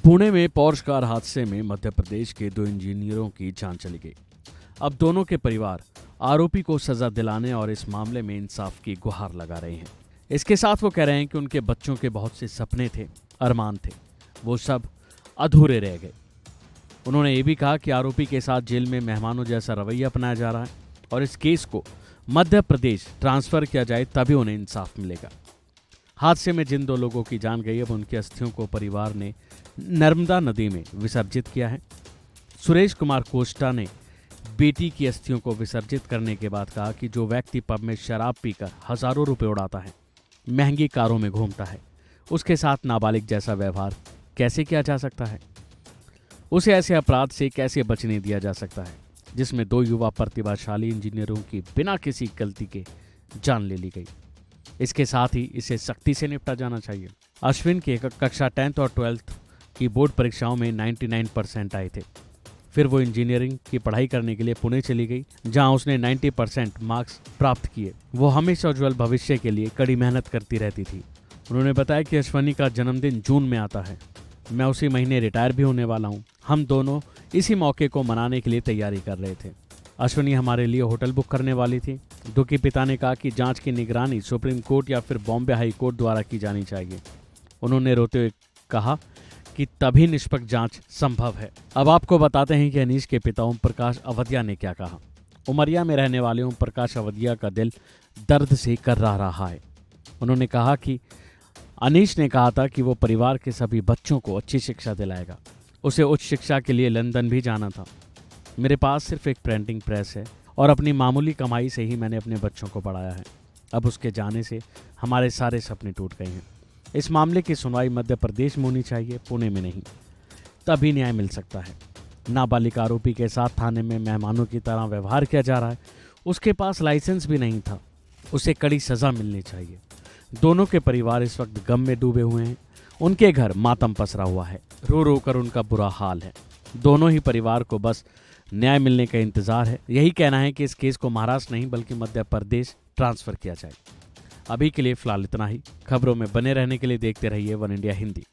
पुणे में Porsche car हादसे में मध्य प्रदेश के 2 इंजीनियरों की जान चली गई। अब दोनों के परिवार आरोपी को सजा दिलाने और इस मामले में इंसाफ की गुहार लगा रहे हैं। इसके साथ वो कह रहे हैं कि उनके बच्चों के बहुत से सपने थे, अरमान थे, वो सब अधूरे रह गए। उन्होंने ये भी कहा कि आरोपी के साथ जेल में मेहमानों जैसा रवैया अपनाया जा रहा है और इस केस को मध्य प्रदेश ट्रांसफर किया जाए तभी उन्हें इंसाफ मिलेगा। हादसे में जिन 2 लोगों की जान गई, अब उनकी अस्थियों को परिवार ने नर्मदा नदी में विसर्जित किया है। सुरेश कुमार कोष्टा ने बेटी की अस्थियों को विसर्जित करने के बाद कहा कि जो व्यक्ति पब में शराब पीकर हजारों रुपए उड़ाता है, महंगी कारों में घूमता है, उसके साथ नाबालिग जैसा व्यवहार कैसे किया जा सकता है? उसे ऐसे अपराध से कैसे बचने दिया जा सकता है जिसमें 2 युवा प्रतिभाशाली इंजीनियरों की बिना किसी गलती के जान ले ली गई। इसके साथ ही इसे सख्ती से निपटा जाना चाहिए। अश्विन के कक्षा 10th और 12th की बोर्ड परीक्षाओं में 99% आए थे। फिर वो इंजीनियरिंग की पढ़ाई करने के लिए पुणे चली गई, जहां उसने 90% मार्क्स प्राप्त किए। वो हमेशा उज्जवल भविष्य के लिए कड़ी मेहनत करती रहती थी। उन्होंने बताया कि अश्विनी का जन्मदिन जून में आता है। मैं उसी महीने रिटायर भी होने वाला हूँ। हम दोनों इसी मौके को मनाने के लिए तैयारी कर रहे थे। अश्विनी हमारे लिए होटल बुक करने वाली थी। दुखी पिता ने कहा कि जांच की निगरानी सुप्रीम कोर्ट या फिर बॉम्बे हाई कोर्ट द्वारा की जानी चाहिए। उन्होंने रोते हुए कहा कि तभी निष्पक्ष जांच संभव है। अब आपको बताते हैं कि अनीश के पिता ओम प्रकाश अवधिया ने क्या कहा। उमरिया में रहने वाले ओम प्रकाश अवधिया का दिल दर्द से कर्रा रहा है। उन्होंने कहा कि अनीश ने कहा था कि वो परिवार के सभी बच्चों को अच्छी शिक्षा दिलाएगा। उसे उच्च शिक्षा के लिए लंदन भी जाना था। मेरे पास सिर्फ एक प्रिंटिंग प्रेस है और अपनी मामूली कमाई से ही मैंने अपने बच्चों को पढ़ाया है। अब उसके जाने से हमारे सारे सपने टूट गए हैं। इस मामले की सुनवाई मध्य प्रदेश में होनी चाहिए, पुणे में नहीं। तभी न्याय मिल सकता है। नाबालिग आरोपी के साथ थाने में मेहमानों की तरह व्यवहार किया जा रहा है। उसके पास लाइसेंस भी नहीं था। उसे कड़ी सजा मिलनी चाहिए। दोनों के परिवार इस वक्त गम में डूबे हुए हैं। उनके घर मातम पसरा हुआ है। रो रो कर उनका बुरा हाल है। दोनों ही परिवार को बस न्याय मिलने का इंतजार है। यही कहना है कि इस केस को महाराष्ट्र नहीं बल्कि मध्य प्रदेश ट्रांसफर किया जाए। अभी के लिए फिलहाल इतना ही। खबरों में बने रहने के लिए देखते रहिए वन इंडिया हिंदी।